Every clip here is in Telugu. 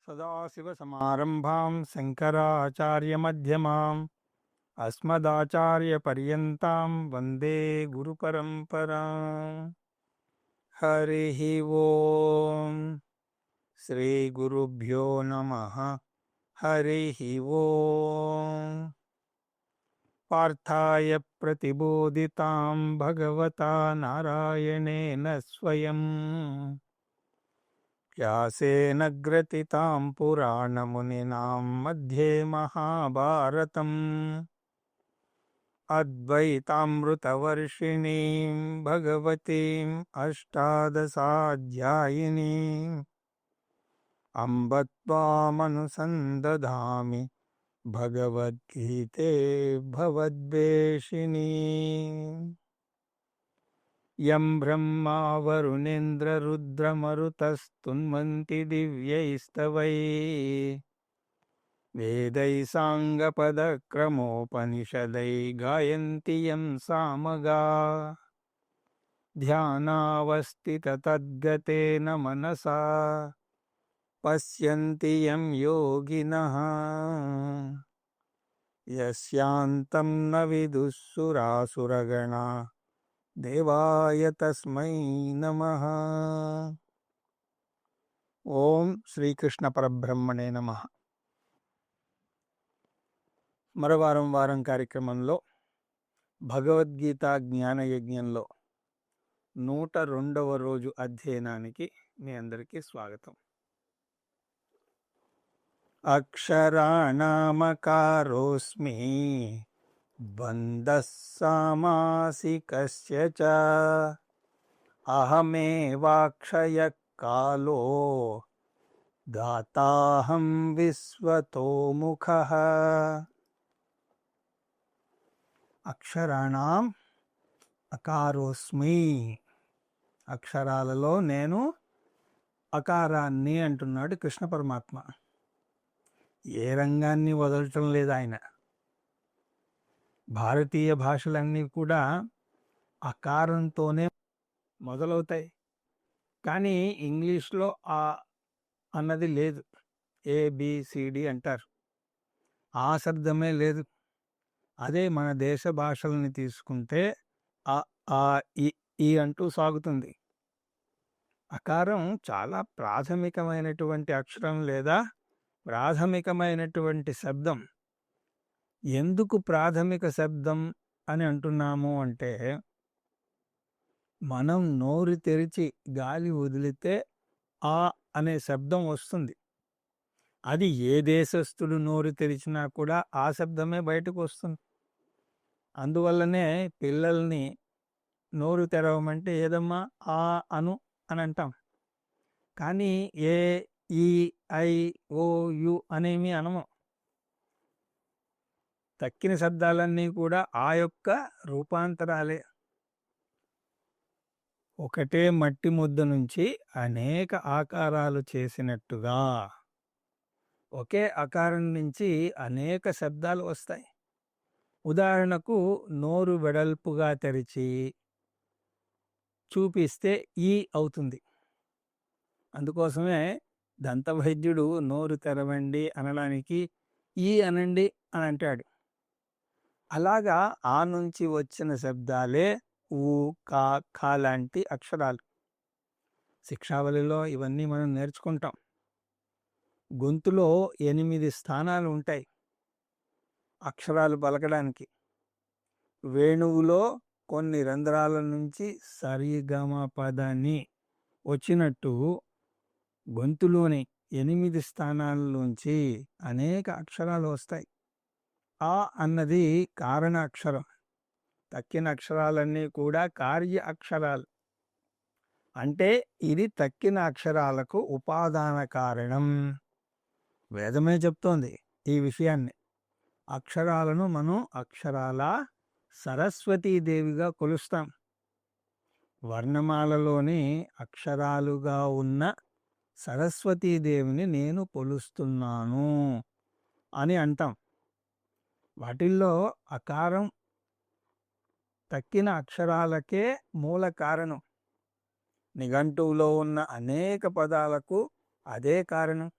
సదాశివసమారంభాం శంకరాచార్యమధ్యమాం అస్మదాచార్యపర్యంతాం వందే గురుపరంపరాం. హరి ఓం. శ్రీ గురుభ్యో నమః. హరి ఓం. పార్థాయ ప్రతిబోధితాం భగవతా నారాయణేన స్వయం వ్యాసేన గ్రథితాం పురాణమునినాం మధ్యే మహాభారతం అద్వైతామృతవర్షిణీం భగవతీం అష్టాదశాధ్యాయినీం అంబ త్వామనుసందధామి భగవద్గీతే భవద్వేషిణీం. యం బ్రహ్మా వరుణేంద్రరుద్రమరుతస్తున్వంతి దివ్యైస్తవైః వేదైః సాంగపదక్రమోపనిషదైః గాయంతి యం సామగాః. ధ్యానావస్థితతద్గతేన మనసా పశ్యంతి యం యోగినః యస్యాంతం న విదుః సురాసురగణాః దేవాయ తస్మై నమః. ఓం శ్రీకృష్ణ పరబ్రహ్మణే నమః. మరో వారం కార్యక్రమంలో భగవద్గీత జ్ఞానయజ్ఞంలో 102వ రోజు అధ్యయనానికి మీ అందరికీ స్వాగతం. అక్షరాణామకారోస్మి బంధః సామాసికస్య చ అహమేవాక్షయః కాలో దాతాహం విశ్వతోముఖః. అక్షరాణం అకారోస్మి, అక్షరాలలో నేను అకారాన్ని అంటున్నాడు కృష్ణ పరమాత్మ. ఏ రంగాన్ని వదలటం లేదు ఆయన. భారతీయ భాషలన్నీ కూడా అకారంతోనే మొదలవుతాయి, కానీ ఇంగ్లీష్లో ఆ అన్నది లేదు. ఏబిసిడి అంటారు, ఆ శబ్దమే లేదు. అదే మన దేశ భాషలని తీసుకుంటే ఆ ఆ ఈ అంటూ సాగుతుంది. అకారం చాలా ప్రాథమికమైనటువంటి అక్షరం లేదా ప్రాథమికమైనటువంటి శబ్దం. ఎందుకు ప్రాథమిక శబ్దం అని అంటున్నాము అంటే, మనం నోరు తెరిచి గాలి వదిలితే ఆ అనే శబ్దం వస్తుంది. అది ఏ దేశస్థుడు నోరు తెరిచినా కూడా ఆ శబ్దమే బయటకు వస్తుంది. అందువల్లనే పిల్లల్ని నోరు తెరవమంటే ఏదమ్మా ఆ అను అని అంటాం, కానీ ఏ ఈ ఐ ఓ యు అనేమి అనము. తక్కిన శబ్దాలన్నీ కూడా ఆ యొక్క రూపాంతరాలే. ఒకటే మట్టి ముద్ద నుంచి అనేక ఆకారాలు చేసినట్టుగా ఒకే ఆకారం నుంచి అనేక శబ్దాలు వస్తాయి. ఉదాహరణకు నోరు వెడల్పుగా తెరిచి చూపిస్తే ఈ అవుతుంది. అందుకోసమే దంతవైద్యుడు నోరు తెరవండి అనడానికి ఈ అనండి అని అంటాడు. అలాగా ఆ నుంచి వచ్చిన శబ్దాలే ఊ కా ఖా లాంటి అక్షరాలు. శిక్షావళిలో ఇవన్నీ మనం నేర్చుకుంటాం. గొంతులో 8 స్థానాలు ఉంటాయి అక్షరాలు పలకడానికి. వేణువులో కొన్ని రంధ్రాల నుంచి సరిగమ పదని వచ్చినట్టు గొంతులోని 8 స్థానాల నుంచి అనేక అక్షరాలు వస్తాయి. ఆ అన్నది కారణ అక్షరం. తక్కిన అక్షరాలన్నీ కూడా కార్య అక్షరాలు. అంటే ఇది తక్కిన అక్షరాలకు ఉపాదాన కారణం. వేదమే చెప్తోంది ఈ విషయాన్ని. అక్షరాలను మనం అక్షరాల సరస్వతీదేవిగా కొలుస్తాం. వర్ణమాలలోని అక్షరాలుగా ఉన్న సరస్వతీదేవిని నేను కొలుస్తున్నాను అని అంటాం. వాటిల్లో అకారం తక్కిన అక్షరాలకే మూల కారణం. నిఘంటువులో ఉన్న అనేక పదాలకు అదే కారణం.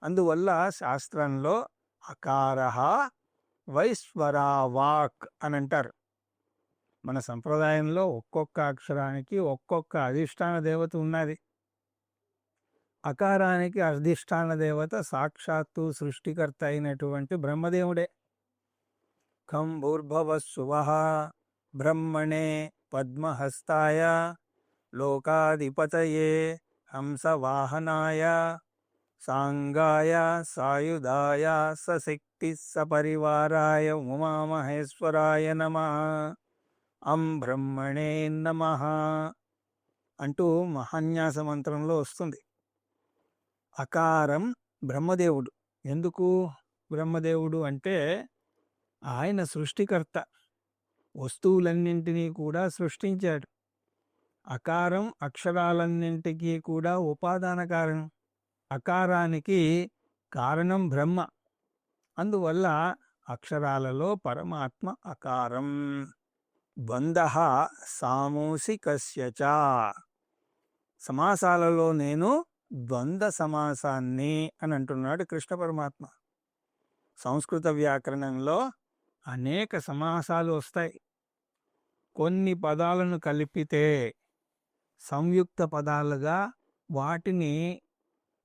అందువల్ల శాస్త్రంలో అకారః వైశ్వరావాక్ అని అంటారు. మన సంప్రదాయంలో ఒక్కొక్క అక్షరానికి ఒక్కొక్క అధిష్టాన దేవత ఉన్నది. అకారానికి అధిష్టాన దేవత సాక్షాత్తు సృష్టికర్త అయినటువంటి బ్రహ్మదేవుడే. ఖం భూర్భువస్సువః బ్రహ్మణే పద్మహస్తాయ లోకాధిపతయే హంసవాహనాయ సాంగాయ సాయుధాయ సశక్తి సపరివారాయ ఉమామహేశ్వరాయ నమః అం బ్రహ్మణే నమః అంటూ మహాన్యాస మంత్రంలో వస్తుంది. అకారం బ్రహ్మదేవుడు. ఎందుకు బ్రహ్మదేవుడు అంటే ఆయన సృష్టికర్త, వస్తువులన్నింటినీ కూడా సృష్టించాడు. అకారం అక్షరాలన్నింటికీ కూడా ఉపాదాన కారణం. అకారానికి కారణం బ్రహ్మ. అందువల్ల అక్షరాలలో పరమాత్మ అకారం. ద్వంద్వః సామూసికస్య చ. సమాసాలలో నేను ద్వంద్వ సమాసాన్ని అని అంటున్నాడు కృష్ణ పరమాత్మ. సంస్కృత వ్యాకరణంలో అనేక సమాసాలు వస్తాయి. కొన్ని పదాలను కలిపితే సంయుక్త పదాలుగా వాటిని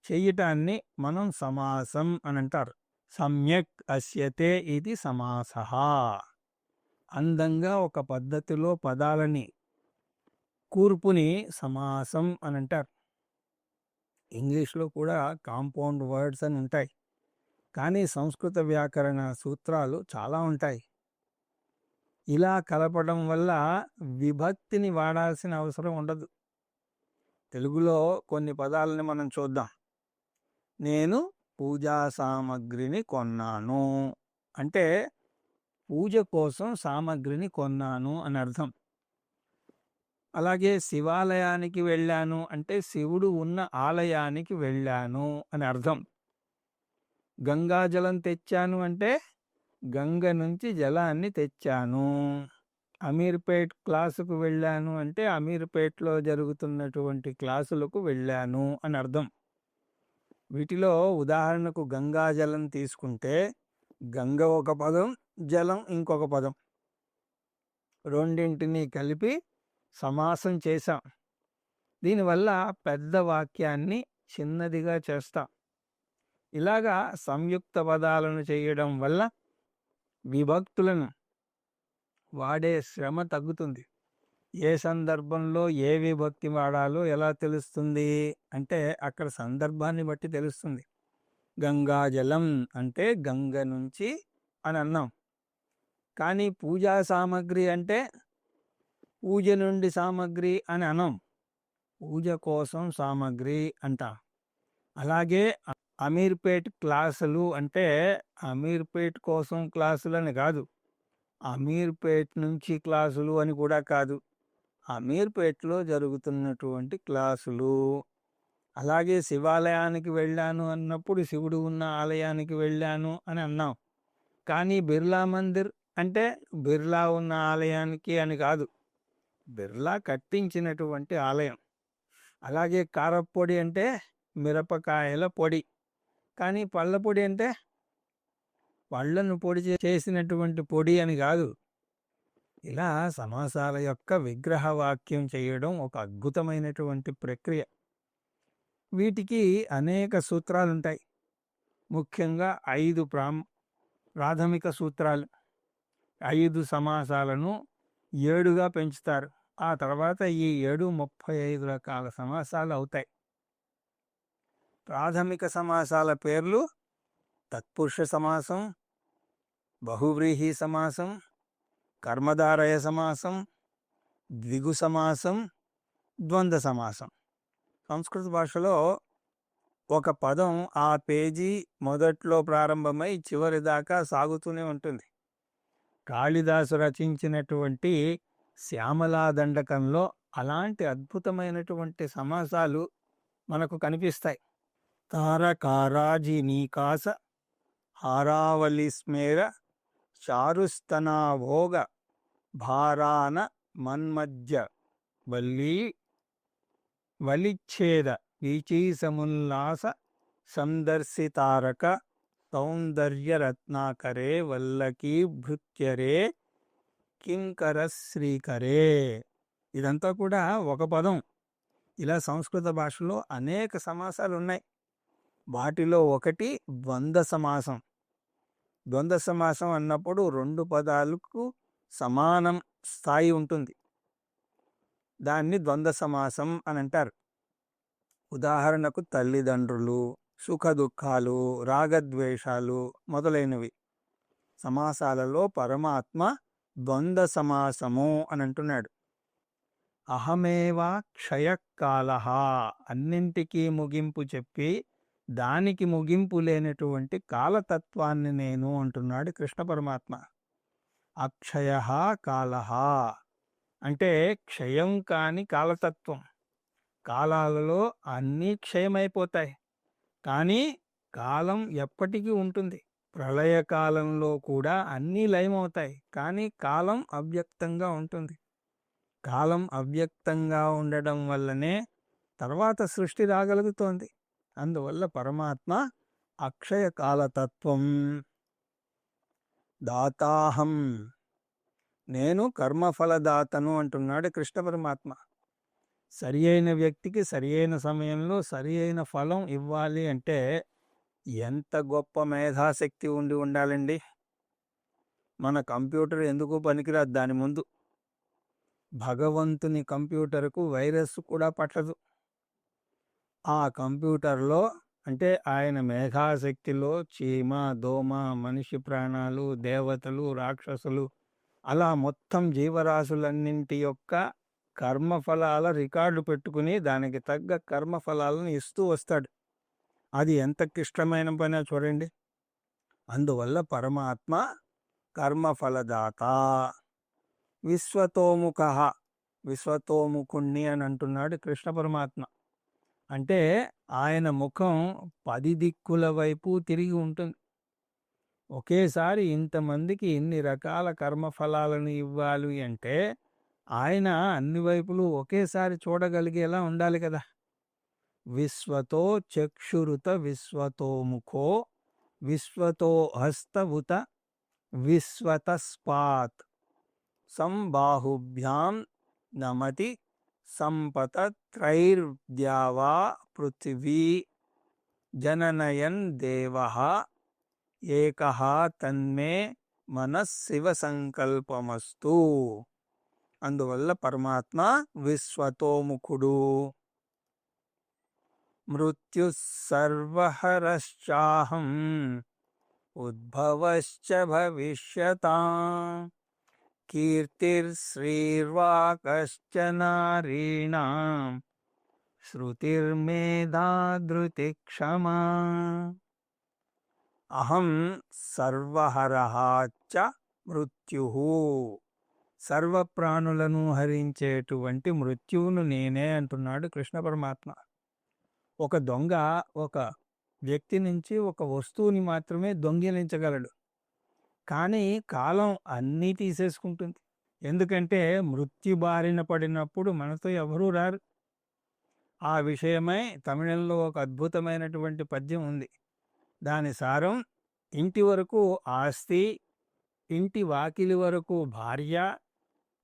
చెయ్యటాన్ని మనం సమాసం అని అంటారు. సమ్యక్ అస్యతే ఇది సమాసః. అందంగా ఒక పద్ధతిలో పదాలని కూర్పుని సమాసం అని అంటారు. ఇంగ్లీష్లో కూడా కాంపౌండ్ వర్డ్స్ అని ఉంటాయి. కానీ సంస్కృత వ్యాకరణ సూత్రాలు చాలా ఉంటాయి. ఇలా కలపడం వల్ల విభక్తిని వాడాల్సిన అవసరం ఉండదు. తెలుగులో కొన్ని పదాలని మనం చూద్దాం. నేను పూజా సామగ్రిని కొన్నాను అంటే పూజ కోసం సామగ్రిని కొన్నాను అని అర్థం. అలాగే శివాలయానికి వెళ్ళాను అంటే శివుడు ఉన్న ఆలయానికి వెళ్ళాను అని అర్థం. గంగాజలం తెచ్చాను అంటే గంగ నుంచి జలాన్ని తెచ్చాను. అమీర్పేట్ క్లాసుకు వెళ్ళాను అంటే అమీర్పేట్లో జరుగుతున్నటువంటి క్లాసులకు వెళ్ళాను అని అర్థం. వీటిలో ఉదాహరణకు గంగాజలం తీసుకుంటే గంగ ఒక పదం, జలం ఇంకొక పదం. రెండింటినీ కలిపి సమాసం చేశాం. దీనివల్ల పెద్ద వాక్యాన్ని చిన్నదిగా చేస్తాం. ఇలాగా సంయుక్త పదాలను చేయడం వల్ల విభక్తులను వాడే శ్రమ తగ్గుతుంది. ఏ సందర్భంలో ఏ విభక్తి వాడాలో ఎలా తెలుస్తుంది అంటే అక్కడ సందర్భాన్ని బట్టి తెలుస్తుంది. గంగాజలం అంటే గంగ నుంచి అని అన్నాం. కానీ పూజా సామగ్రి అంటే పూజ నుండి సామగ్రి అని అనం. పూజ కోసం సామగ్రి అంటాం. అలాగే అమీర్పేట్ క్లాసులు అంటే అమీర్పేట్ కోసం క్లాసులు అని కాదు, అమీర్పేట్ నుంచి క్లాసులు అని కూడా కాదు, అమీర్పేట్లో జరుగుతున్నటువంటి క్లాసులు. అలాగే శివాలయానికి వెళ్ళాను అన్నప్పుడు శివుడు ఉన్న ఆలయానికి వెళ్ళాను అని అన్నాం. కానీ బిర్లా మందిర్ అంటే బిర్లా ఉన్న ఆలయానికి అని కాదు, బిర్లా కట్టించినటువంటి ఆలయం. అలాగే కారప్పొడి అంటే మిరపకాయల పొడి, కానీ పళ్ళ పొడి అంటే పళ్ళను పొడి చేసినటువంటి పొడి అని కాదు. ఇలా సమాసాల యొక్క విగ్రహవాక్యం చేయడం ఒక అద్భుతమైనటువంటి ప్రక్రియ. వీటికి అనేక సూత్రాలు ఉంటాయి. ముఖ్యంగా 5 ప్రాథమిక సూత్రాలు. 5 సమాసాలను 7గా పెంచుతారు. ఆ తర్వాత ఈ 7 35 రకాల సమాసాలు అవుతాయి. ప్రాథమిక సమాసాల పేర్లు తత్పురుష సమాసం, బహువ్రీహి సమాసం, కర్మధారయ సమాసం, ద్విగు సమాసం, ద్వంద్వ సమాసం. సంస్కృత భాషలో ఒక పదం ఆ పేజీ మొదట్లో ప్రారంభమై చివరి దాకా సాగుతూనే ఉంటుంది. కాళిదాసు రచించినటువంటి శ్యామలా దండకంలో అలాంటి అద్భుతమైనటువంటి సమాసాలు మనకు కనిపిస్తాయి. తారకారాజి నీకాస హారావలి స్మేర చారుస్తనాభోగ భారాన మన్మధ్య వల్లీ వలిచ్ఛేద వీచీసముల్లాస సందర్శితారక సౌందర్యరత్నాకరే వల్లకీ భృత్యరే కింకర శ్రీకరే. ఇదంతా కూడా ఒక పదం. ఇలా సంస్కృత భాషలో అనేక సమాసాలు ఉన్నాయి. వాటిలో ఒకటి ద్వంద్వ సమాసం. ద్వంద్వ సమాసం అన్నప్పుడు రెండు పదాలకు సమానం స్థాయి ఉంటుంది. దాన్ని ద్వంద్వ సమాసం అని అంటారు. ఉదాహరణకు తల్లిదండ్రులు, సుఖ దుఃఖాలు, రాగద్వేషాలు మొదలైనవి. సమాసాలలో పరమాత్మ ద్వంద్వ సమాసము అని అంటున్నాడు. అహమేవా క్షయకాల, అన్నింటికీ ముగింపు చెప్పి దానికి ముగింపు లేనటువంటి కాలతత్వాన్ని నేను అంటున్నాడు కృష్ణ పరమాత్మ. అక్షయ కాల అంటే క్షయం కాని కాలతత్వం. కాలాలలో అన్నీ క్షయమైపోతాయి, కానీ కాలం ఎప్పటికీ ఉంటుంది. ప్రళయకాలంలో కూడా అన్నీ లయమవుతాయి, కానీ కాలం అవ్యక్తంగా ఉంటుంది. కాలం అవ్యక్తంగా ఉండడం వల్లనే తర్వాత సృష్టి రాగలుగుతోంది. అందువల్ల పరమాత్మ అక్షయ కాలతత్వం. దాతాహం, నేను కర్మఫలదాతను అంటున్నాడు కృష్ణ పరమాత్మ. సరి అయిన వ్యక్తికి సరి అయిన సమయంలో సరి అయిన ఫలం ఇవ్వాలి అంటే ఎంత గొప్ప మేధాశక్తి ఉండాలండి. మన కంప్యూటర్ ఎందుకు పనికిరాదు దాని ముందు. భగవంతుని కంప్యూటర్కు వైరస్ కూడా పట్టదు. ఆ కంప్యూటర్లో అంటే ఆయన మేధాశక్తిలో చీమ, దోమ, మనిషి ప్రాణాలు, దేవతలు, రాక్షసులు, అలా మొత్తం జీవరాశులన్నింటి యొక్క కర్మఫలాల రికార్డు పెట్టుకుని దానికి తగ్గ కర్మఫలాలను ఇస్తూ వస్తాడు. అది ఎంత క్లిష్టమైన పని చూడండి. అందువల్ల పరమాత్మ కర్మఫలదాత. విశ్వతోముఖ, విశ్వతోముఖుణ్ణి అని అంటున్నాడు కృష్ణ పరమాత్మ. అంటే ఆయన ముఖం 10 దిక్కుల వైపు తిరిగి ఉంటుంది. ఒకేసారి ఇంతమందికి ఇన్ని రకాల కర్మఫలాలను ఇవ్వాలి అంటే ఆయన అన్ని వైపులు ఒకేసారి చూడగలిగేలా ఉండాలి కదా. విశ్వతో చక్షురుత విశ్వతోముఖో విశ్వతో హస్తవుత విశ్వతస్పాత్ సంబాహుభ్యాం నమతి సంపత త్రైర్ద్యావా పృథివీ జననయన్ దేవః ఏకః తన్మే మనఃశివ సంకల్పమస్తు. అందువల్ల పరమాత్మ విశ్వతోముఖుడు. మృత్యు సర్వహరశ్చాహం ఉద్భవశ్చ భవిష్యతాం కీర్తిర్శ్రీర్వాకశ్చ నారీణాం శృతిర్మేధా ధృతిక్షమా. అహం సర్వహరః చ మృత్యుః, సర్వప్రాణులను హరించేటువంటి మృత్యువును నేనే అంటున్నాడు కృష్ణ పరమాత్మ. ఒక దొంగ ఒక వ్యక్తి నుంచి ఒక వస్తువుని మాత్రమే దొంగిలించగలడు, కానీ కాలం అన్నీ తీసేసుకుంటుంది. ఎందుకంటే మృత్యు బారిన పడినప్పుడు మనతో ఎవరూ రారు. ఆ విషయమై తమిళంలో ఒక అద్భుతమైనటువంటి పద్యం ఉంది. దాని సారం: ఇంటి వరకు ఆస్తి, ఇంటి వాకిలి వరకు భార్య,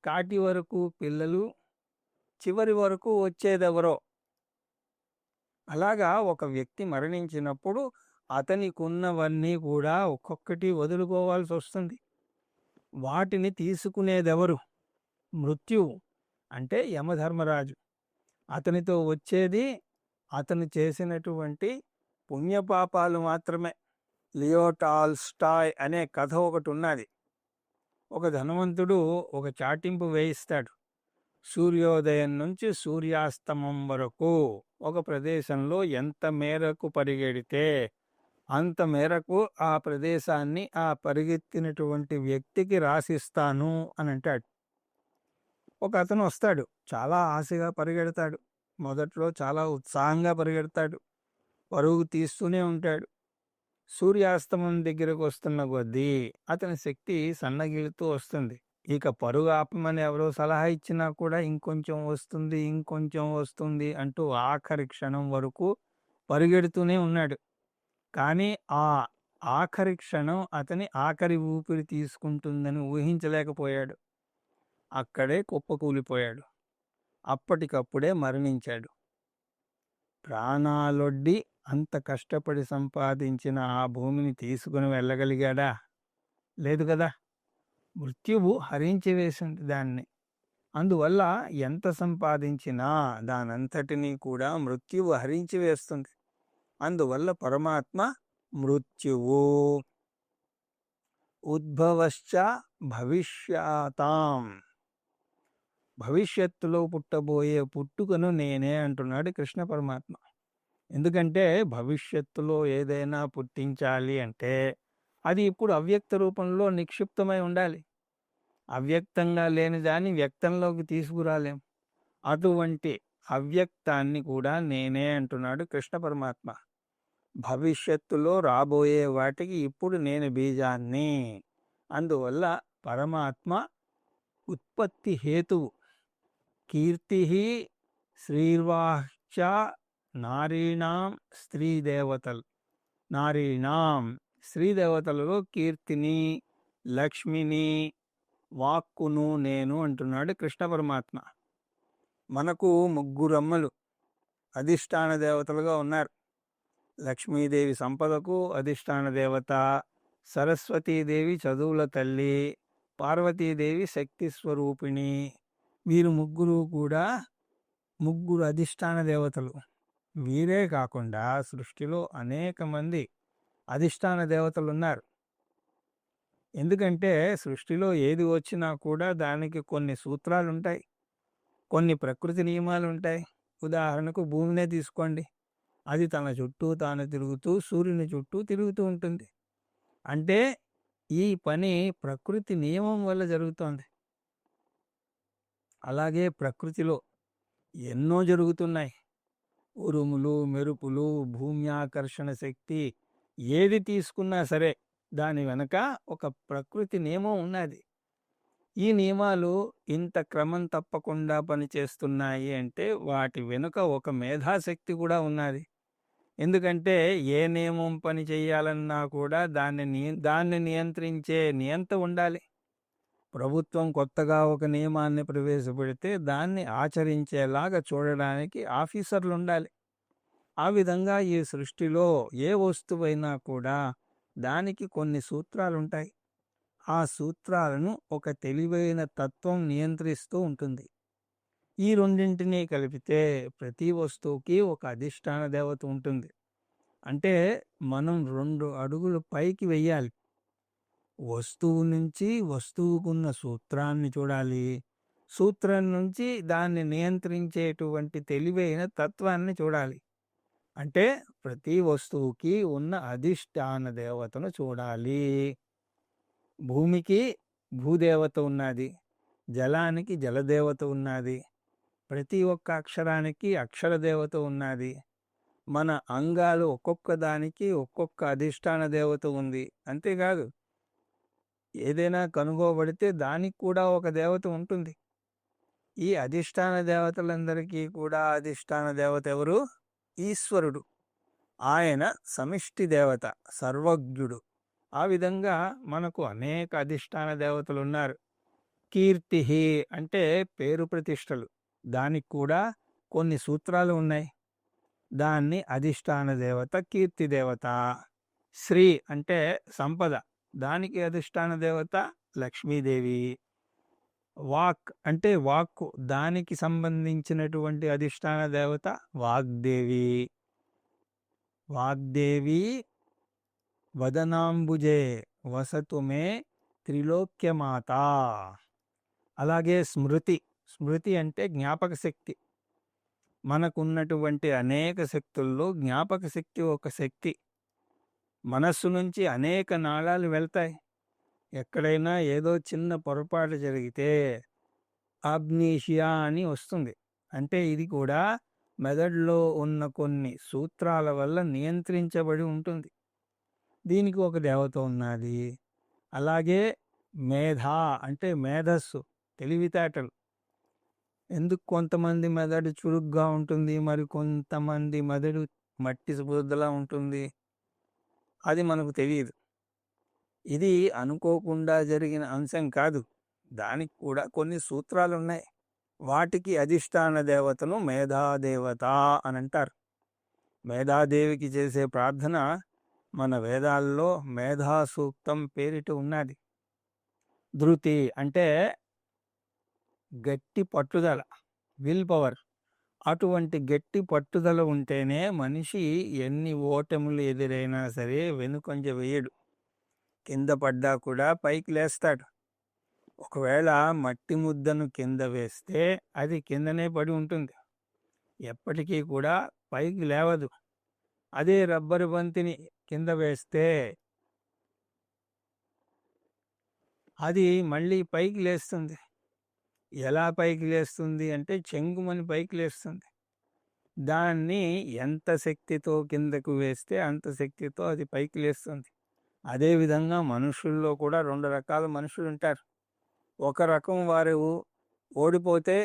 కాటి వరకు పిల్లలు, చివరి వరకు వచ్చేదెవరో. అలాగా ఒక వ్యక్తి మరణించినప్పుడు అతనికున్నవన్నీ కూడా ఒక్కొక్కటి వదులుకోవాల్సి వస్తుంది. వాటిని తీసుకునేదెవరు? మృత్యువు అంటే యమధర్మరాజు. అతనితో వచ్చేది అతను చేసినటువంటి పుణ్యపాపాలు మాత్రమే. లియో టాల్స్టాయ్ అనే కథ ఒకటి ఉన్నది. ఒక ధనవంతుడు ఒక చాటింపు వేయిస్తాడు. సూర్యోదయం నుంచి సూర్యాస్తమం వరకు ఒక ప్రదేశంలో ఎంత మేరకు పరిగెడితే అంత మేరకు ఆ ప్రదేశాన్ని ఆ పరిగెత్తినటువంటి వ్యక్తికి రాసిస్తాను అని అంటాడు. ఒక అతను వస్తాడు, చాలా ఆశగా పరిగెడతాడు, మొదట్లో చాలా ఉత్సాహంగా పరిగెడతాడు, పరుగు తీస్తూనే ఉంటాడు. సూర్యాస్తమం దగ్గరకు వస్తున్న కొద్దీ అతని శక్తి సన్నగిలుతూ వస్తుంది. ఇక పరుగు ఆపమని ఎవరో సలహా ఇచ్చినా కూడా ఇంకొంచెం వస్తుంది, ఇంకొంచెం వస్తుంది అంటూ ఆఖరి క్షణం వరకు పరిగెడుతూనే ఉన్నాడు. కానీ ఆ ఆఖరి క్షణం అతని ఆఖరి ఊపిరి తీసుకుంటుందని ఊహించలేకపోయాడు. అక్కడే కుప్పకూలిపోయాడు. అప్పటికప్పుడే మరణించాడు. ప్రాణాలొడ్డి అంత కష్టపడి సంపాదించిన ఆ భూమిని తీసుకుని వెళ్ళగలిగాడా? లేదు కదా. మృత్యువు హరించి వేసింది దాన్ని. అందువల్ల ఎంత సంపాదించినా దానంతటినీ కూడా మృత్యువు హరించి వేస్తుంది. అందువల్ల పరమాత్మ మృత్యువు ఉద్భవశ్చ భవిష్యతాం, భవిష్యత్తులో పుట్టబోయే పుట్టుకను నేనే అంటున్నాడు కృష్ణ పరమాత్మ. ఎందుకంటే భవిష్యత్తులో ఏదైనా పుట్టించాలి అంటే అది ఇప్పుడు అవ్యక్త రూపంలో నిక్షిప్తమై ఉండాలి. అవ్యక్తంగా లేని దాన్ని వ్యక్తంలోకి తీసుకురాలేం. అటువంటి అవ్యక్తాన్ని కూడా నేనే అంటున్నాడు కృష్ణ పరమాత్మ. భవిష్యత్తులో రాబోయే వాటికి ఇప్పుడు నేను బీజాన్ని. అందువల్ల పరమాత్మ ఉత్పత్తి హేతువు. కీర్తి శ్రీర్వాహ్చ నారీణాం స్త్రీదేవతలు. నారీణాం స్త్రీదేవతలలో కీర్తిని, లక్ష్మిని, వాక్కును నేను అంటున్నాడు కృష్ణ పరమాత్మ. మనకు ముగ్గురమ్మలు అధిష్టాన దేవతలుగా ఉన్నారు. లక్ష్మీదేవి సంపదకు అధిష్టాన దేవత, సరస్వతీదేవి చదువుల తల్లి, పార్వతీదేవి శక్తి స్వరూపిణి. వీరు ముగ్గురు కూడా ముగ్గురు అధిష్టాన దేవతలు. వీరే కాకుండా సృష్టిలో అనేక మంది అధిష్టాన దేవతలు ఉన్నారు. ఎందుకంటే సృష్టిలో ఏది వచ్చినా కూడా దానికి కొన్ని సూత్రాలు ఉంటాయి, కొన్ని ప్రకృతి నియమాలు ఉంటాయి. ఉదాహరణకు భూమినే తీసుకోండి. అది తన చుట్టూ తాను తిరుగుతూ సూర్యుని చుట్టూ తిరుగుతూ ఉంటుంది. అంటే ఈ పని ప్రకృతి నియమం వల్ల జరుగుతోంది. అలాగే ప్రకృతిలో ఎన్నో జరుగుతున్నాయి. ఉరుములు, మెరుపులు, భూమి ఆకర్షణ శక్తి, ఏది తీసుకున్నా సరే దాని వెనక ఒక ప్రకృతి నియమం ఉన్నది. ఈ నియమాలు ఇంత క్రమం తప్పకుండా పనిచేస్తున్నాయి అంటే వాటి వెనుక ఒక మేధాశక్తి కూడా ఉన్నది. ఎందుకంటే ఏ నియమం పని చేయాలన్నా కూడా దాన్ని నియంత్రించే నియంత ఉండాలి. ప్రభుత్వం కొత్తగా ఒక నియమాన్ని ప్రవేశపెడితే దాన్ని ఆచరించేలాగా చూడడానికి ఆఫీసర్లు ఉండాలి. ఆ విధంగా ఈ సృష్టిలో ఏ వస్తువైనా కూడా దానికి కొన్ని సూత్రాలు ఉంటాయి. ఆ సూత్రాలను ఒక తెలివైన తత్వం నియంత్రిస్తూ ఉంటుంది. ఈ రెండింటినీ కలిపితే ప్రతి వస్తువుకి ఒక అధిష్టాన దేవత ఉంటుంది. అంటే మనం 2 అడుగులు పైకి వెయ్యాలి. వస్తువు నుంచి వస్తువుకున్న సూత్రాన్ని చూడాలి, సూత్రం నుంచి దాన్ని నియంత్రించేటువంటి తెలివైన తత్వాన్ని చూడాలి. అంటే ప్రతి వస్తువుకి ఉన్న అధిష్టాన దేవతను చూడాలి. భూమికి భూదేవత ఉన్నది, జలానికి జలదేవత ఉన్నది, ప్రతి ఒక్క అక్షరానికి అక్షర దేవత ఉన్నది. మన అంగాలు ఒక్కొక్క దానికి ఒక్కొక్క అధిష్టాన దేవత ఉంది. అంతేకాదు ఏదైనా కనుగోబడితే దానికి కూడా ఒక దేవత ఉంటుంది. ఈ అధిష్టాన దేవతలందరికీ కూడా అధిష్టాన దేవత ఎవరు? ఈశ్వరుడు. ఆయన సమిష్టి దేవత, సర్వజ్ఞుడు. ఆ విధంగా మనకు అనేక అధిష్టాన దేవతలు ఉన్నారు. కీర్తి అంటే పేరు ప్రతిష్టలు, దానికి కూడా కొన్ని సూత్రాలు ఉన్నాయి. దాన్ని అధిష్టాన దేవత కీర్తి దేవత. శ్రీ అంటే సంపద, దానికి అధిష్టాన దేవత లక్ష్మీదేవి. వాక్ అంటే వాక్కు, దానికి సంబంధించినటువంటి అధిష్టాన దేవత వాగ్దేవి. వాగ్దేవి వదనాంబుజే వసతు మే త్రిలోక్యమాత. అలాగే స్మృతి, స్మృతి అంటే జ్ఞాపక శక్తి. మనకున్నటువంటి అనేక శక్తుల్లో జ్ఞాపక శక్తి ఒక శక్తి. మనస్సు నుంచి అనేక నాళాలు వెళ్తాయి. ఎక్కడైనా ఏదో చిన్న పొరపాటు జరిగితే అమ్నీషియా అని వస్తుంది. అంటే ఇది కూడా మెదడులో ఉన్న కొన్ని సూత్రాల వల్ల నియంత్రించబడి ఉంటుంది. దీనికి ఒక దేవత ఉన్నది. అలాగే మేధ అంటే మేధస్సు, తెలివితేటలు. ఎందుకు కొంతమంది మెదడు చురుగ్గా ఉంటుంది, మరి కొంతమంది మెదడు మట్టి బురదలా ఉంటుంది, అది మనకు తెలియదు. ఇది అనుకోకుండా జరిగిన అంశం కాదు. దానికి కూడా కొన్ని సూత్రాలు ఉన్నాయి. వాటికి అధిష్టాన దేవతను మేధాదేవత అని అంటారు. మేధాదేవికి చేసే ప్రార్థన మన వేదాల్లో మేధా సూక్తం పేరిట ఉన్నది. ధృతి అంటే గట్టి పట్టుదల, విల్ పవర్. అటువంటి గట్టి పట్టుదల ఉంటేనే మనిషి ఎన్ని ఓటములు ఎదురైనా సరే వెనుకంజ వేయడు. కింద పడ్డా కూడా పైకి లేస్తాడు. ఒకవేళ మట్టి ముద్దను కింద వేస్తే అది కిందనే పడి ఉంటుంది, ఎప్పటికీ కూడా పైకి లేవదు. అదే రబ్బరు బంతిని కింద వేస్తే అది మళ్ళీ పైకి లేస్తుంది. ఎలా పైకి లేస్తుంది అంటే చెంగుమని పైకి లేస్తుంది. దాన్ని ఎంత శక్తితో కిందకు వేస్తే అంత శక్తితో అది పైకి లేస్తుంది. అదేవిధంగా మనుషుల్లో కూడా 2 రకాల మనుషులు ఉంటారు. ఒక రకం వారు ఓడిపోతే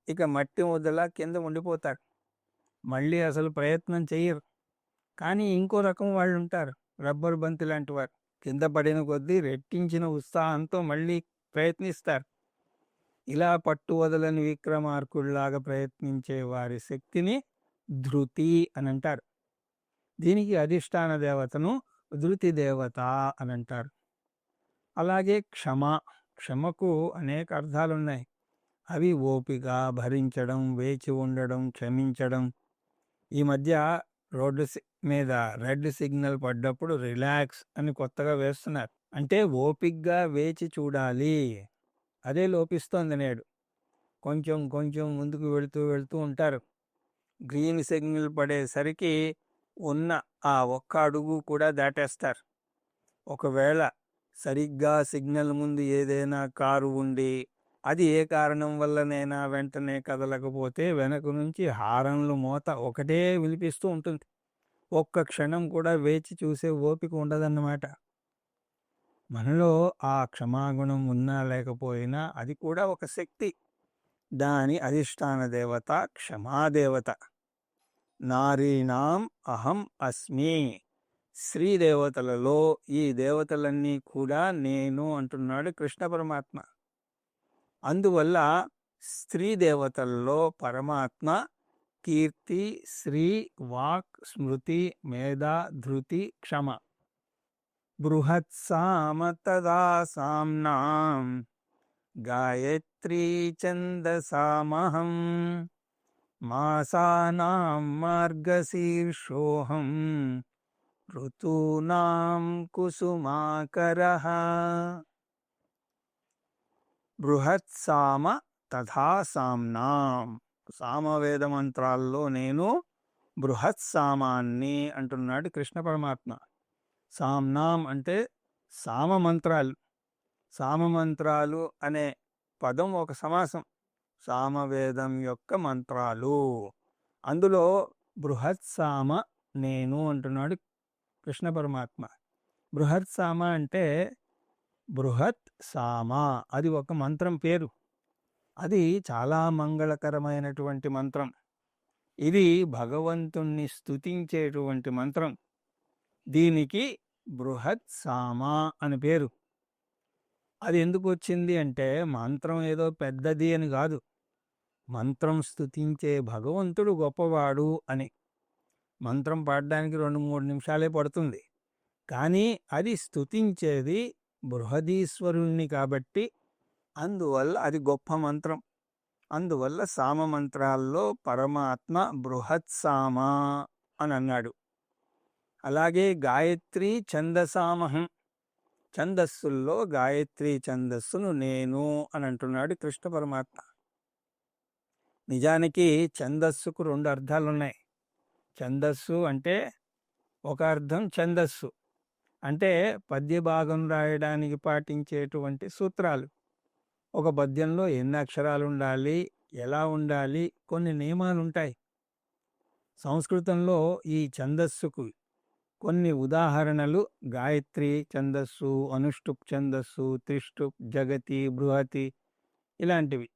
ఇక మట్టి ముద్దలా కింద ఉండిపోతారు, మళ్ళీ అసలు ప్రయత్నం చెయ్యరు. కానీ ఇంకో రకం వాళ్ళు ఉంటారు, రబ్బరు బంతి లాంటి వారు. కింద పడిన కొద్దీ రెట్టించిన ఉత్సాహంతో మళ్ళీ ప్రయత్నిస్తారు. ఇలా పట్టు వదలని విక్రమార్కుల్లాగా ప్రయత్నించే వారి శక్తిని ధృతి అని అంటారు. దీనికి అధిష్టాన దేవతను ధృతి దేవత అని అంటారు. అలాగే క్షమ. క్షమకు అనేక అర్థాలున్నాయి. అవి ఓపిక, భరించడం, వేచి ఉండడం, క్షమించడం. ఈ మధ్య రోడ్డు మీద రెడ్ సిగ్నల్ పడ్డప్పుడు రిలాక్స్ అని కొత్తగా వేస్తున్నారు. అంటే ఓపికగా వేచి చూడాలి, అదే లోపిస్తోంది నేడు. కొంచెం కొంచెం ముందుకు వెళుతూ ఉంటారు. గ్రీన్ సిగ్నల్ పడేసరికి ఉన్న ఆ ఒక్క అడుగు కూడా దాటేస్తారు. ఒకవేళ సరిగ్గా సిగ్నల్ ముందు ఏదైనా కారు ఉండి అది ఏ కారణం వల్లనైనా వెంటనే కదలకపోతే వెనక నుంచి హారన్లు మోత ఒకటే వినిపిస్తూ ఉంటుంది. ఒక్క క్షణం కూడా వేచి చూసే ఓపిక ఉండదన్నమాట. మనలో ఆ క్షమాగుణం ఉన్నా లేకపోయినా అది కూడా ఒక శక్తి. దాని అధిష్టాన దేవత క్షమాదేవత. నారీణాం అహం అస్మి. స్త్రీ దేవతలలో ఈ దేవతలన్నీ కూడా నేను అంటున్నాడు కృష్ణ పరమాత్మ. అందువల్ల స్త్రీ దేవతల్లో పరమాత్మ కీర్తి, శ్రీ, వాక్, స్మృతి, మేధ, ధృతి, క్షమ. బృహత్సామ తదా సామ్నాం గాయత్రీ ఛందసామహం మాసానాం మార్గశీర్షోహం ఋతూనాం కుసుమాకరః. బృహత్సామ తథా సామ్నాం. సామవేద మంత్రాల్లో నేను బృహత్సామాన్ని అంటున్నాడు కృష్ణ పరమాత్మ. సామ్నాం అంటే సామ మంత్రాలు. సామమంత్రాలు అనే పదం ఒక సమాసం. సామవేదం యొక్క మంత్రాలు. అందులో బృహత్సామ నేను అంటున్నాడు కృష్ణ పరమాత్మ. బృహత్సామ అంటే బృహత్ సామ, అది ఒక మంత్రం పేరు. అది చాలా మంగళకరమైనటువంటి మంత్రం. ఇది భగవంతుణ్ణి స్తుతించేటువంటి మంత్రం. దీనికి బృహత్ సామ అని పేరు. అది ఎందుకు వచ్చింది అంటే మంత్రం ఏదో పెద్దది అని కాదు, మంత్రం స్తుతించే భగవంతుడు గొప్పవాడు అని. మంత్రం పాడడానికి 2-3 నిమిషాలే పడుతుంది, కానీ అది స్తుతించేది బృహదీశ్వరుణ్ణి కాబట్టి అందువల్ల అది గొప్ప మంత్రం. అందువల్ల సామ మంత్రాల్లో పరమాత్మ బృహత్సామ అని అన్నాడు. అలాగే గాయత్రి ఛందసామహం. ఛందస్సుల్లో గాయత్రి ఛందస్సును నేను అని అంటున్నాడు కృష్ణ పరమాత్మ. నిజానికి ఛందస్సుకు 2 అర్థాలున్నాయి. ఛందస్సు అంటే ఒక అర్థం ఛందస్సు. అంటే పద్య భాగం రాయడానికి పాటించేటువంటి సూత్రాలు. ఒక పద్యంలో ఎన్ని అక్షరాలుండాలి, ఎలా ఉండాలి, కొన్ని నియమాలుంటాయి. సంస్కృతంలో ఈ ఛందస్సుకు కొన్ని ఉదాహరణలు గాయత్రి ఛందస్సు, అనుష్టుప్ ఛందస్సు, త్రిష్టుప్, జగతి, బృహతి ఇలాంటివి.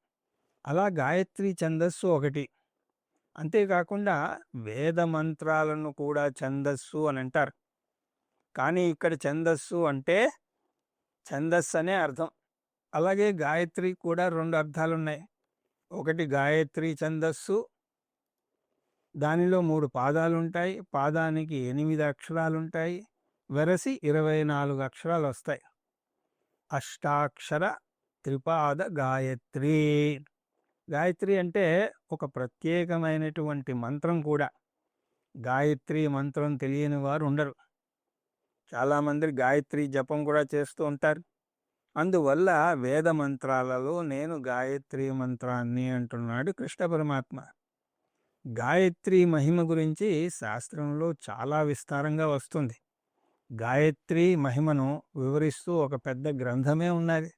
అలా గాయత్రి ఛందస్సు ఒకటి. అంతేకాకుండా వేద మంత్రాలను కూడా ఛందస్సు అని అంటారు. కానీ ఇక్కడ ఛందస్సు అంటే ఛందస్సు అనే అర్థం. అలాగే గాయత్రి కూడా 2 అర్థాలున్నాయి. ఒకటి గాయత్రి ఛందస్సు, దానిలో 3 పాదాలుంటాయి. పాదానికి 8 అక్షరాలుంటాయి. వెరసి 24 అక్షరాలు వస్తాయి. అష్టాక్షర త్రిపాద గాయత్రి. గాయత్రి అంటే ఒక ప్రత్యేకమైనటువంటి మంత్రం కూడా. గాయత్రి మంత్రం తెలియని వారు ఉండరు. చాలామంది గాయత్రి జపం కూడా చేస్తూ ఉంటారు. అందువల్ల వేద మంత్రాలలో నేను గాయత్రి మంత్రాన్ని అంటున్నాడు కృష్ణ పరమాత్మ. గాయత్రి మహిమ గురించి శాస్త్రంలో చాలా విస్తారంగా వస్తుంది. గాయత్రి మహిమను వివరిస్తూ ఒక పెద్ద గ్రంథమే ఉన్నది.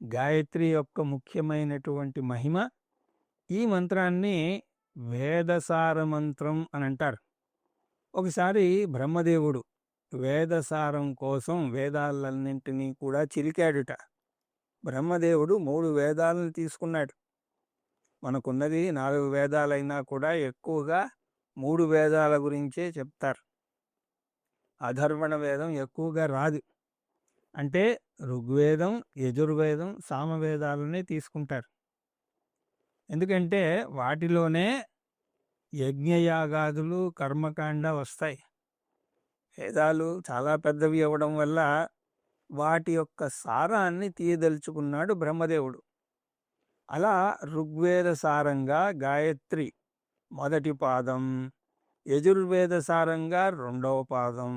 గాయత్రి యొక్క ముఖ్యమైనటువంటి మహిమ, ఈ మంత్రాన్ని వేదసార మంత్రం అని అంటారు. ఒకసారి బ్రహ్మదేవుడు వేదసారం కోసం వేదాలన్నింటినీ కూడా చిలికాడుట. బ్రహ్మదేవుడు 3 వేదాలను తీసుకున్నాడు. మనకున్నది 4 వేదాలైనా కూడా ఎక్కువగా 3 వేదాల గురించే చెప్తారు. అధర్వణ వేదం ఎక్కువగా రాదు. అంటే ఋగ్వేదం, యజుర్వేదం, సామవేదాలనే తీసుకుంటారు. ఎందుకంటే వాటిలోనే యజ్ఞయాగాదులు, కర్మకాండ వస్తాయి. వేదాలు చాలా పెద్దవి అవ్వడం వల్ల వాటి యొక్క సారాన్ని తీయదలుచుకున్నాడు బ్రహ్మదేవుడు. అలా ఋగ్వేద సారంగా గాయత్రి మొదటి పాదం, యజుర్వేద సారంగా 2వ పాదం,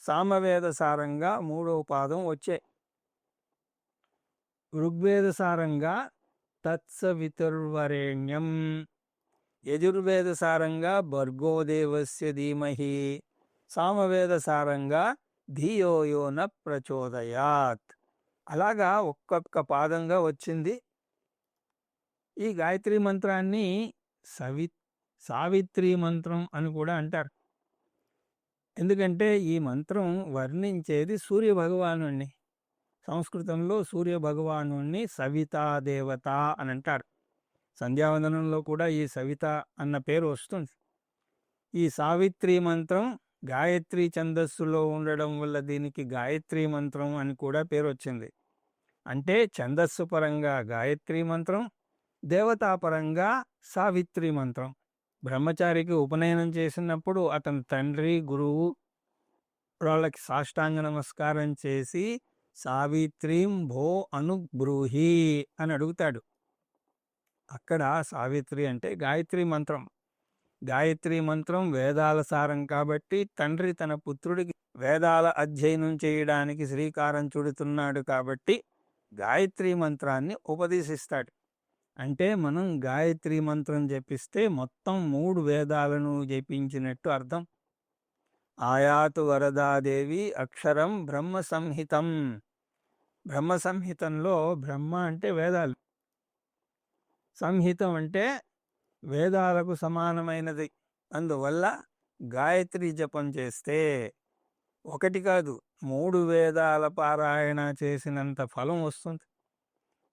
సామవేద సారంగా 3వ పాదం వచ్చాయి. ఋగ్వేద సారంగా తత్సవితుర్వరేణ్యం, యజుర్వేద సారంగా భర్గోదేవస్య ధీమహి, సామవేద సారంగా ధియో యో న ప్రచోదయాత్. అలాగా ఒక్కొక్క పాదంగా వచ్చింది. ఈ గాయత్రి మంత్రాన్ని సావిత్రి మంత్రం అని కూడా అంటారు. ఎందుకంటే ఈ మంత్రం వర్ణించేది సూర్య భగవానుణ్ణి. సంస్కృతంలో సూర్య భగవానుణ్ణి సవితాదేవత అని అంటారు. సంధ్యావందనంలో కూడా ఈ సవిత అన్న పేరు వస్తుంది. ఈ సావిత్రి మంత్రం గాయత్రి ఛందస్సులో ఉండడం వల్ల దీనికి గాయత్రి మంత్రం అని కూడా పేరు వచ్చింది. అంటే ఛందస్సు పరంగా గాయత్రి మంత్రం, దేవతాపరంగా సావిత్రి మంత్రం. బ్రహ్మచారికి ఉపనయనం చేసినప్పుడు అతని తండ్రి, గురువు వాళ్ళకి సాష్టాంగ నమస్కారం చేసి సావిత్రీం భో అనుబ్రూహి అని అడుగుతాడు. అక్కడ సావిత్రి అంటే గాయత్రి మంత్రం. గాయత్రి మంత్రం వేదాల సారం కాబట్టి తండ్రి తన పుత్రుడికి వేదాల అధ్యయనం చేయడానికి శ్రీకారం చుడుతున్నాడు కాబట్టి గాయత్రి మంత్రాన్ని ఉపదేశిస్తాడు. అంటే మనం గాయత్రి మంత్రం జపిస్తే మొత్తం 3 వేదాలను జపించినట్టు అర్థం. ఆయాతు వరదాదేవి అక్షరం బ్రహ్మ సంహితం. బ్రహ్మ సంహితంలో బ్రహ్మ అంటే వేదాలు, సంహితం అంటే వేదాలకు సమానమైనది. అందువల్ల గాయత్రి జపం చేస్తే 1 కాదు 3 వేదాల పారాయణ చేసినంత ఫలం వస్తుంది.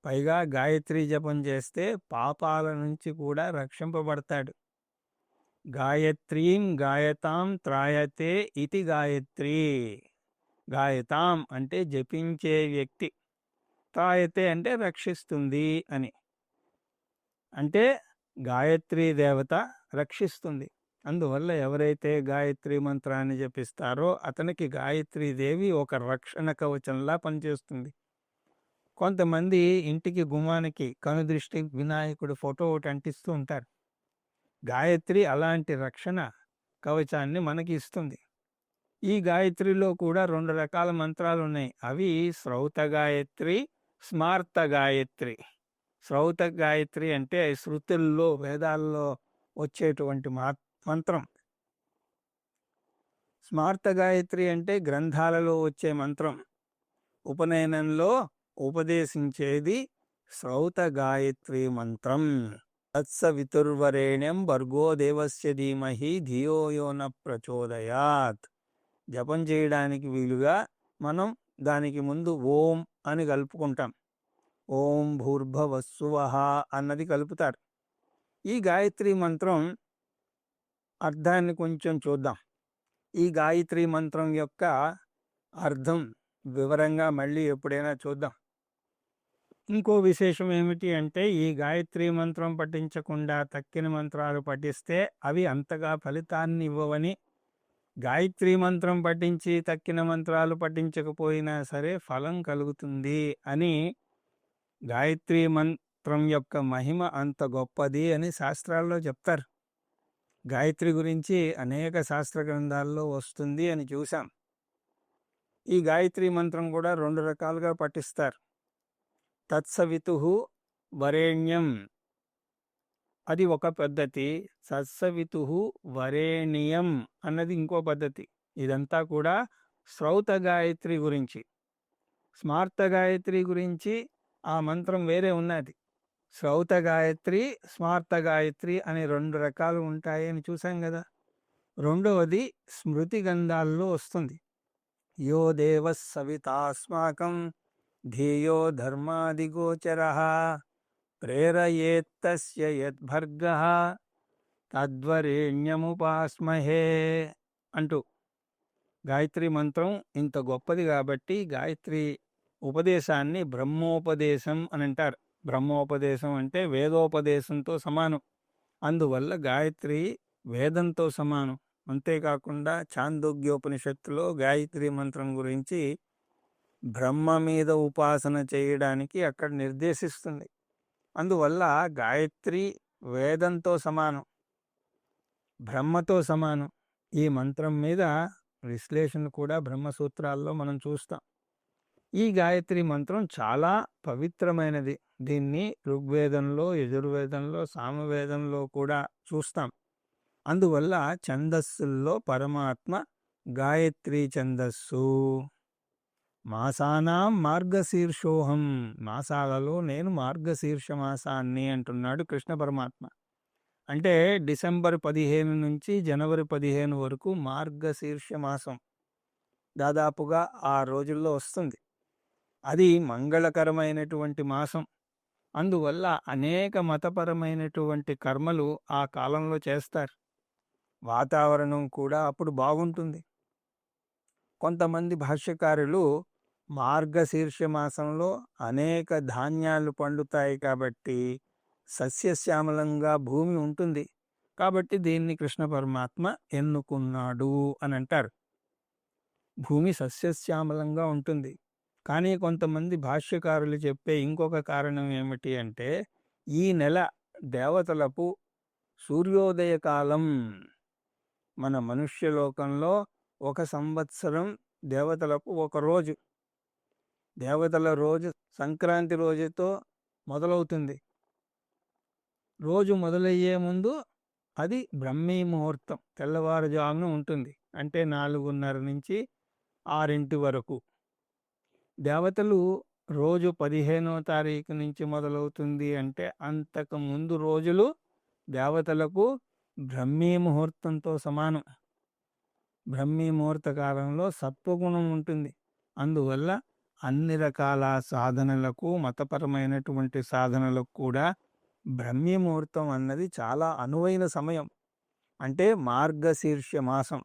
పైగా గాయత్రి జపం చేస్తే పాపాల నుంచి కూడా రక్షింపబడతాడు. గాయత్రీం గాయతాం త్రాయతే ఇతి గాయత్రి. గాయతాం అంటే జపించే వ్యక్తి, త్రాయతే అంటే రక్షిస్తుంది అని. అంటే గాయత్రీ దేవత రక్షిస్తుంది. అందువల్ల ఎవరైతే గాయత్రి మంత్రాన్ని జపిస్తారో అతనికి గాయత్రీదేవి ఒక రక్షణ కవచంలా పనిచేస్తుంది. కొంతమంది ఇంటికి గుమ్మానికి కనుదృష్టి వినాయకుడి ఫోటో ఒకటి అంటిస్తూ ఉంటారు. గాయత్రి అలాంటి రక్షణ కవచాన్ని మనకి ఇస్తుంది. ఈ గాయత్రిలో కూడా 2 రకాల మంత్రాలు ఉన్నాయి. అవి శ్రౌత గాయత్రి, స్మార్త గాయత్రి. శ్రౌత గాయత్రి అంటే శృతుల్లో వేదాల్లో వచ్చేటువంటి మంత్రం. స్మార్త గాయత్రి అంటే గ్రంథాలలో వచ్చే మంత్రం. ఉపనయనంలో ఉపదేశించేది శ్రౌత గాయత్రి మంత్రం. తత్సవితుర్వరేణ్యం భర్గో దేవస్య ధీమహి ధియో యో న ప్రచోదయాత్. జపం చేయడానికి వీలుగా మనం దానికి ముందు ఓం అని కలుపుకుంటాం. ఓం భూర్భువస్సువః అన్నది కలుపుతారు. ఈ గాయత్రి మంత్రం అర్థాన్ని కొంచెం చూద్దాం. ఈ గాయత్రి మంత్రం యొక్క అర్థం వివరంగా మళ్ళీ ఎప్పుడైనా చూద్దాం. ఇంకో విశేషం ఏమిటి అంటే, ఈ గాయత్రి మంత్రం పఠించకుండా తక్కిన మంత్రాలు పఠిస్తే అవి అంతగా ఫలితాన్ని ఇవ్వవని, గాయత్రి మంత్రం పఠించి తక్కిన మంత్రాలు పఠించకపోయినా సరే ఫలం కలుగుతుంది అని, గాయత్రి మంత్రం యొక్క మహిమ అంత గొప్పది అని శాస్త్రాల్లో చెప్తారు. గాయత్రి గురించి అనేక శాస్త్ర గ్రంథాల్లో వస్తుంది అని చూసాం. ఈ గాయత్రి మంత్రం కూడా 2 రకాలుగా పఠిస్తారు. తత్సవితుః వరేణ్యం అది ఒక పద్ధతి, సత్సవితుః వరేణ్యం అన్నది ఇంకో పద్ధతి. ఇదంతా కూడా శ్రౌత గాయత్రి గురించి. స్మార్త గాయత్రి గురించి ఆ మంత్రం వేరే ఉన్నది. శ్రౌత గాయత్రి, స్మార్త గాయత్రి అని 2 రకాలు ఉంటాయి అని చూసాం కదా. రెండవది స్మృతి గ్రంథాల్లో వస్తుంది. యో దేవః సవితాస్మాకం ధియో ధర్మాదిగోచరః ప్రేరయేత్తస్య యద్భర్గః తద్వరేణ్యముపాస్మహే అంటూ గాయత్రి మంత్రం ఇంత గొప్పది కాబట్టి గాయత్రి ఉపదేశాన్ని బ్రహ్మోపదేశం అని అంటారు. బ్రహ్మోపదేశం అంటే వేదోపదేశంతో సమానం. అందువల్ల గాయత్రి వేదంతో సమానం. అంతేకాకుండా చాందోగ్యోపనిషత్తులో గాయత్రి మంత్రం గురించి బ్రహ్మ మీద ఉపాసన చేయడానికి అక్కడ నిర్దేశిస్తుంది. అందువల్ల గాయత్రి వేదంతో సమానం, బ్రహ్మతో సమానం. ఈ మంత్రం మీద విశ్లేషణ కూడా బ్రహ్మసూత్రాల్లో మనం చూస్తాం. ఈ గాయత్రి మంత్రం చాలా పవిత్రమైనది. దీన్ని ఋగ్వేదంలో, యజుర్వేదంలో, సామవేదంలో కూడా చూస్తాం. అందువల్ల ఛందస్సుల్లో పరమాత్మ గాయత్రి ఛందస్సు. మాసానాం మార్గశీర్షోహం, మాసాలలో నేను మార్గశీర్ష మాసాన్ని అంటున్నాడు కృష్ణ పరమాత్మ. అంటే డిసెంబర్ 15 నుంచి జనవరి 15 వరకు మార్గశీర్ష మాసం దాదాపుగా ఆ రోజుల్లో వస్తుంది. అది మంగళకరమైనటువంటి మాసం. అందువల్ల అనేక మతపరమైనటువంటి కర్మలు ఆ కాలంలో చేస్తారు. వాతావరణం కూడా అప్పుడు బాగుంటుంది. కొంతమంది భాష్యకారులు మార్గశీర్ష మాసంలో అనేక ధాన్యాలు పండుతాయి కాబట్టి సస్యశ్యామలంగా భూమి ఉంటుంది కాబట్టి దీన్ని కృష్ణ పరమాత్మ ఎన్నుకున్నాడు అని అంటారు. భూమి సస్యశ్యామలంగా ఉంటుంది. కానీ కొంతమంది భాష్యకారులు చెప్పే ఇంకొక కారణం ఏమిటి అంటే, ఈ నెల దేవతలకు సూర్యోదయ కాలం. మన మనుష్యలోకంలో 1 సంవత్సరం దేవతలకు 1 రోజు. దేవతల రోజు సంక్రాంతి రోజుతో మొదలవుతుంది. రోజు మొదలయ్యే ముందు అది బ్రహ్మీ ముహూర్తం, తెల్లవారుజామున ఉంటుంది. అంటే 4:30 నుంచి 6 వరకు. దేవతలు రోజు 15వ తారీఖు నుంచి మొదలవుతుంది అంటే అంతకు ముందు రోజులు దేవతలకు బ్రహ్మీ ముహూర్తంతో సమానం. బ్రహ్మీ ముహూర్త కాలంలో సత్వగుణం ఉంటుంది. అందువల్ల అన్ని రకాల సాధనలకు, మతపరమైనటువంటి సాధనలకు కూడా బ్రహ్మీ ముహూర్తం అన్నది చాలా అనువైన సమయం. అంటే మార్గశీర్ష మాసం.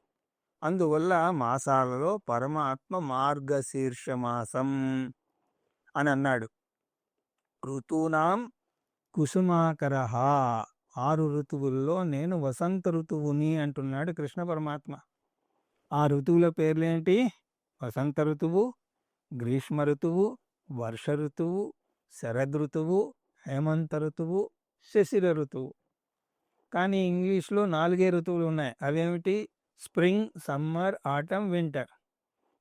అందువల్ల మాసాలలో పరమాత్మ మార్గశీర్ష మాసం అని అన్నాడు. ఋతూనాం కుసుమాకరః, 6 ఋతువుల్లో నేను వసంత ఋతువుని అంటున్నాడు కృష్ణ పరమాత్మ. ఆ ఋతువుల పేర్లేంటి? వసంత ఋతువు, గ్రీష్మ ఋతువు, వర్ష ఋతువు, శరద్ ఋతువు, హేమంత ఋతువు, శశిర ఋతువు. కానీ ఇంగ్లీష్లో 4 ఋతువులు ఉన్నాయి. అవేమిటి? Spring, summer, autumn, winter.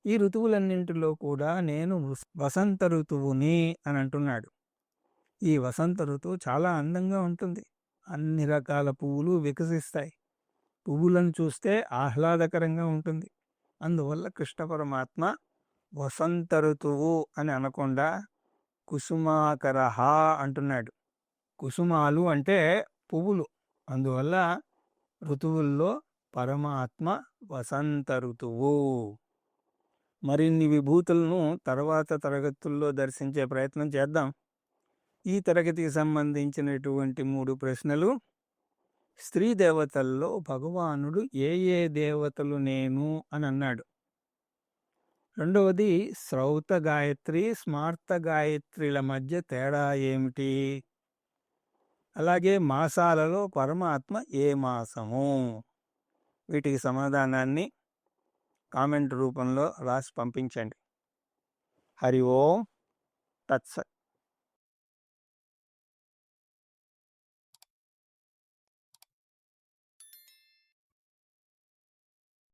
ఈ ఋతువులన్నింటిలో కూడా నేను వసంత ఋతువుని అని అంటున్నాడు. ఈ వసంత ఋతువు చాలా అందంగా ఉంటుంది. అన్ని రకాల పువ్వులు వికసిస్తాయి. పువ్వులను చూస్తే ఆహ్లాదకరంగా ఉంటుంది. అందువల్ల కృష్ణ పరమాత్మ వసంత ఋతువు అని అనకుండా కుసుమాకరహ అంటున్నాడు. కుసుమాలు అంటే పువ్వులు. అందువల్ల ఋతువుల్లో పరమాత్మ వసంత ఋతువు. మరిన్ని విభూతులను తర్వాత తరగతుల్లో దర్శించే ప్రయత్నం చేద్దాం. ఈ తరగతికి సంబంధించినటువంటి 3 ప్రశ్నలు. స్త్రీ దేవతల్లో భగవానుడు ఏ ఏ దేవతలు నేను అని అన్నాడు? రెండవది, శ్రౌత గాయత్రి స్మార్త గాయత్రిల మధ్య తేడా ఏమిటి? అలాగే మాసాలలో పరమాత్మ ఏ మాసము? వీటికి సమాధానాన్ని కామెంట్ రూపంలో రాసి పంపించండి. హరి ఓం తత్సత్.